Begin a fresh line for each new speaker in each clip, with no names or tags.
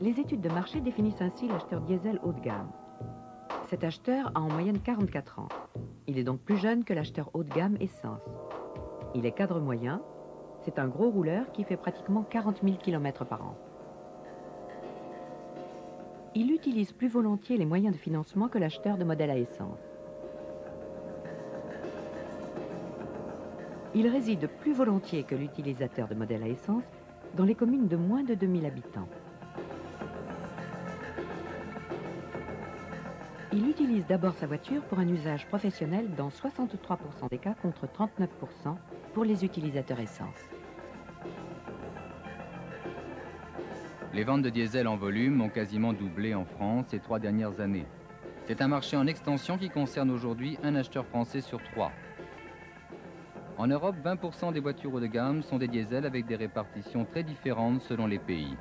Les études de marché définissent ainsi l'acheteur diesel haut de gamme. Cet acheteur a en moyenne 44 ans. Il est donc plus jeune que l'acheteur haut de gamme essence. Il est cadre moyen. C'est un gros rouleur qui fait pratiquement 40 000 km par an. Il utilise plus volontiers les moyens de financement que l'acheteur de modèle à essence. Il réside plus volontiers que l'utilisateur de modèle à essence dans les communes de moins de 2000 habitants. Il utilise d'abord sa voiture pour un usage professionnel dans 63% des cas contre 39% pour les utilisateurs essence.
Les ventes de diesel en volume ont quasiment doublé en France ces 3 dernières années. C'est un marché en extension qui concerne aujourd'hui un acheteur français sur 3. En Europe, 20% des voitures haut de gamme sont des diesels avec des répartitions très différentes selon les pays.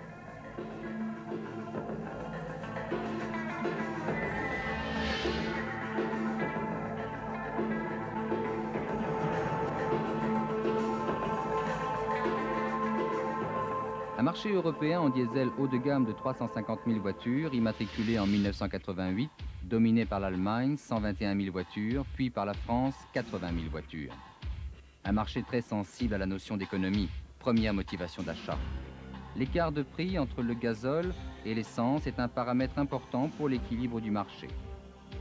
Un marché européen en diesel haut de gamme de 350 000 voitures, immatriculé en 1988, dominé par l'Allemagne, 121 000 voitures, puis par la France, 80 000 voitures. Un marché très sensible à la notion d'économie, première motivation d'achat. L'écart de prix entre le gazole et l'essence est un paramètre important pour l'équilibre du marché.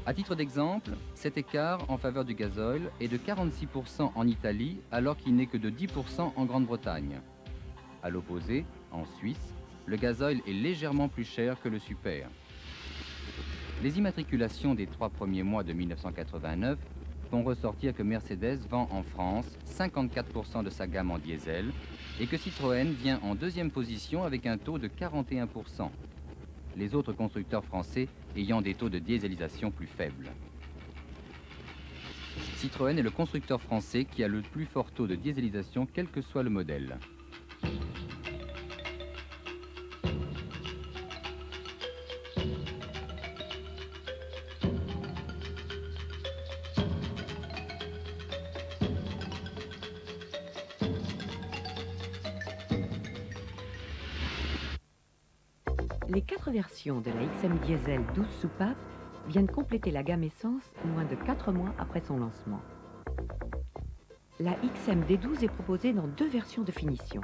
À titre d'exemple, cet écart en faveur du gazole est de 46% en Italie, alors qu'il n'est que de 10% en Grande-Bretagne. À l'opposé, en Suisse, le gazoil est légèrement plus cher que le super. Les immatriculations des 3 premiers mois de 1989 font ressortir que Mercedes vend en France 54% de sa gamme en diesel et que Citroën vient en deuxième position avec un taux de 41%. Les autres constructeurs français ayant des taux de dieselisation plus faibles. Citroën est le constructeur français qui a le plus fort taux de dieselisation quel que soit le modèle.
Les 4 versions de la XM Diesel 12 soupapes viennent compléter la gamme essence moins de 4 mois après son lancement. La XM D12 est proposée dans 2 versions de finition,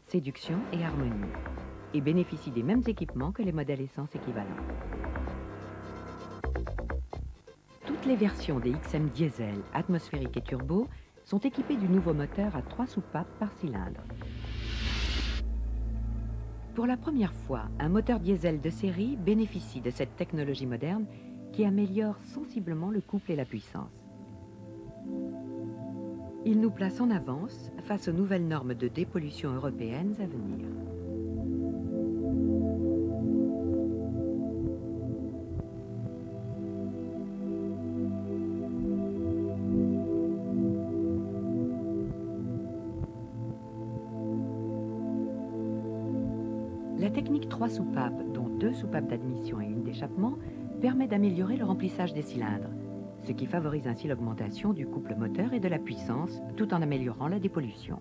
séduction et harmonie, et bénéficie des mêmes équipements que les modèles essence équivalents. Toutes les versions des XM Diesel, atmosphérique et turbo sont équipées du nouveau moteur à 3 soupapes par cylindre. Pour la première fois, un moteur diesel de série bénéficie de cette technologie moderne qui améliore sensiblement le couple et la puissance. Il nous place en avance face aux nouvelles normes de dépollution européennes à venir. La technique 3 soupapes, dont 2 soupapes d'admission et une d'échappement, permet d'améliorer le remplissage des cylindres, ce qui favorise ainsi l'augmentation du couple moteur et de la puissance, tout en améliorant la dépollution.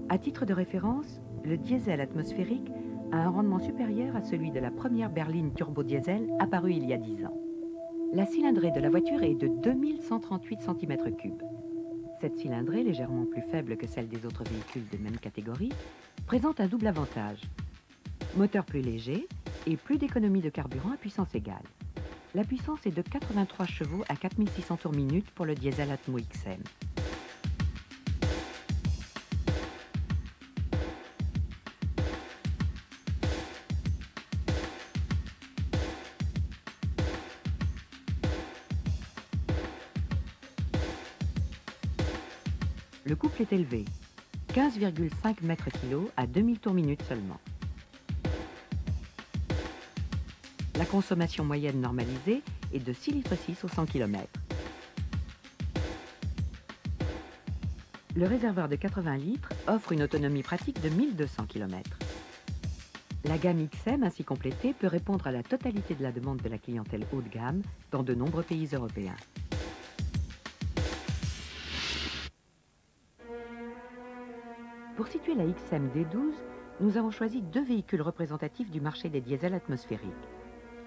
À titre de référence, le diesel atmosphérique a un rendement supérieur à celui de la première berline turbo-diesel apparue il y a 10 ans. La cylindrée de la voiture est de 2138 cm3. Cette cylindrée, légèrement plus faible que celle des autres véhicules de même catégorie, présente un double avantage. Moteur plus léger et plus d'économie de carburant à puissance égale. La puissance est de 83 chevaux à 4600 tours minute pour le diesel Atmo XM. Le couple est élevé, 15,5 mètres-kg à 2000 tours minute seulement. La consommation moyenne normalisée est de 6,6 litres au 100 km. Le réservoir de 80 litres offre une autonomie pratique de 1200 km. La gamme XM ainsi complétée peut répondre à la totalité de la demande de la clientèle haut de gamme dans de nombreux pays européens. Pour situer la XM D12, nous avons choisi deux véhicules représentatifs du marché des diesels atmosphériques.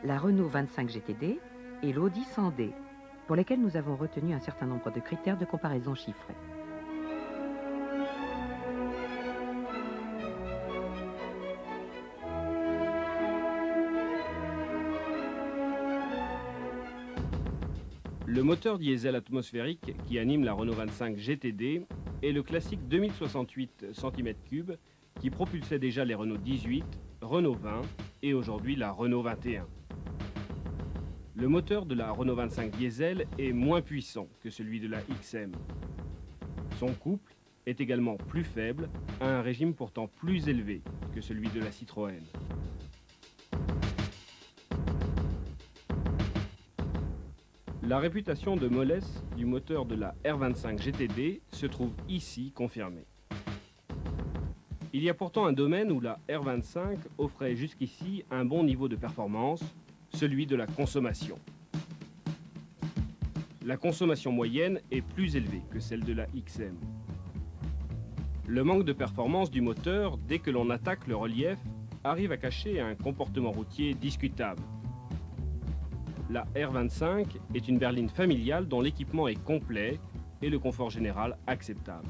La Renault 25 GTD et l'Audi 100D, pour lesquels nous avons retenu un certain nombre de critères de comparaison chiffrés.
Le moteur diesel atmosphérique qui anime la Renault 25 GTD est le classique 2068 cm3 qui propulsait déjà les Renault 18, Renault 20 et aujourd'hui la Renault 21. Le moteur de la Renault 25 diesel est moins puissant que celui de la XM. Son couple est également plus faible, à un régime pourtant plus élevé que celui de la Citroën. La réputation de mollesse du moteur de la R25 GTD se trouve ici confirmée. Il y a pourtant un domaine où la R25 offrait jusqu'ici un bon niveau de performance, celui de la consommation. La consommation moyenne est plus élevée que celle de la XM. Le manque de performance du moteur, dès que l'on attaque le relief, arrive à cacher un comportement routier discutable. La R25 est une berline familiale dont l'équipement est complet et le confort général acceptable.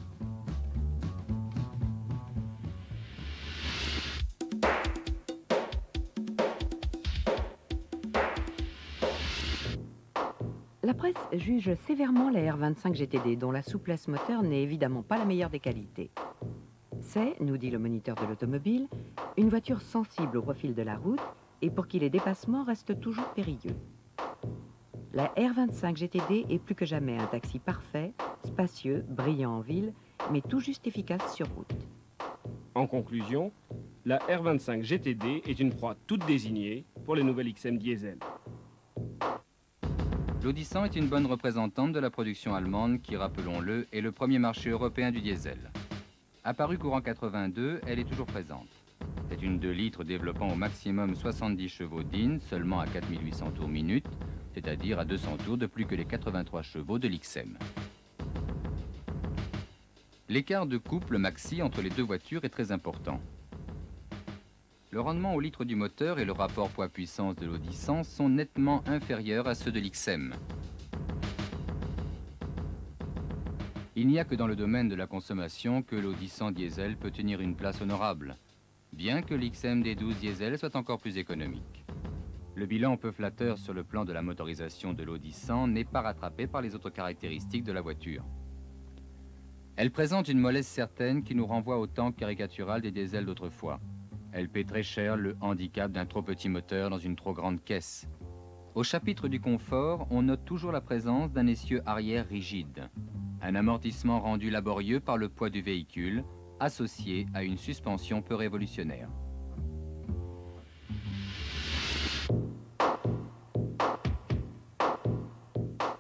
La presse juge sévèrement la R25 GTD, dont la souplesse moteur n'est évidemment pas la meilleure des qualités. C'est, nous dit le moniteur de l'automobile, une voiture sensible au profil de la route et pour qui les dépassements restent toujours périlleux. La R25 GTD est plus que jamais un taxi parfait, spacieux, brillant en ville, mais tout juste efficace sur route.
En conclusion, la R25 GTD est une proie toute désignée pour les nouvelles XM diesel.
L'Audi 100 est une bonne représentante de la production allemande qui, rappelons-le, est le premier marché européen du diesel. Apparue courant 82, elle est toujours présente. C'est une 2 litres développant au maximum 70 chevaux d'IN, seulement à 4800 tours minute, c'est-à-dire à 200 tours de plus que les 83 chevaux de l'XM. L'écart de couple maxi entre les deux voitures est très important. Le rendement au litre du moteur et le rapport poids-puissance de l'Audi 100 sont nettement inférieurs à ceux de l'XM. Il n'y a que dans le domaine de la consommation que l'Audi 100 diesel peut tenir une place honorable, bien que l'XM D12 diesel soit encore plus économique. Le bilan peu flatteur sur le plan de la motorisation de l'Audi 100 n'est pas rattrapé par les autres caractéristiques de la voiture. Elle présente une mollesse certaine qui nous renvoie au temps caricatural des diesels d'autrefois. Elle paie très cher le handicap d'un trop petit moteur dans une trop grande caisse. Au chapitre du confort, on note toujours la présence d'un essieu arrière rigide, un amortissement rendu laborieux par le poids du véhicule, associé à une suspension peu révolutionnaire.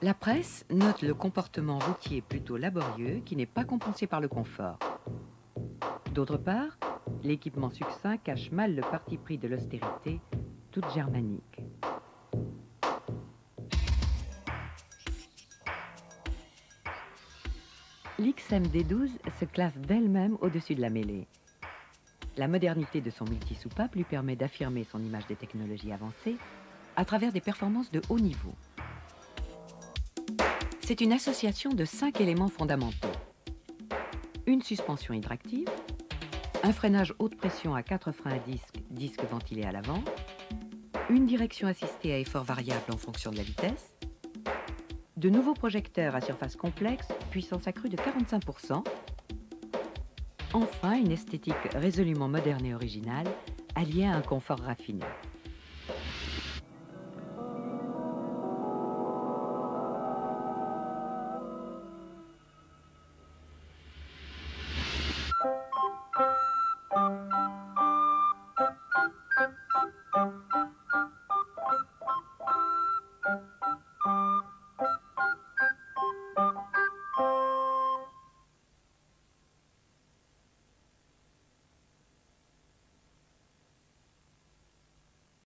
La presse note le comportement routier plutôt laborieux qui n'est pas compensé par le confort. D'autre part, l'équipement succinct cache mal le parti pris de l'austérité, toute germanique. L'XM D12 se classe d'elle-même au-dessus de la mêlée. La modernité de son multisoupape lui permet d'affirmer son image des technologies avancées à travers des performances de haut niveau. C'est une association de 5 éléments fondamentaux. Une suspension hydractive, un freinage haute pression à 4 freins à disque ventilé à l'avant, une direction assistée à effort variable en fonction de la vitesse, de nouveaux projecteurs à surface complexe, puissance accrue de 45%, enfin une esthétique résolument moderne et originale, alliée à un confort raffiné.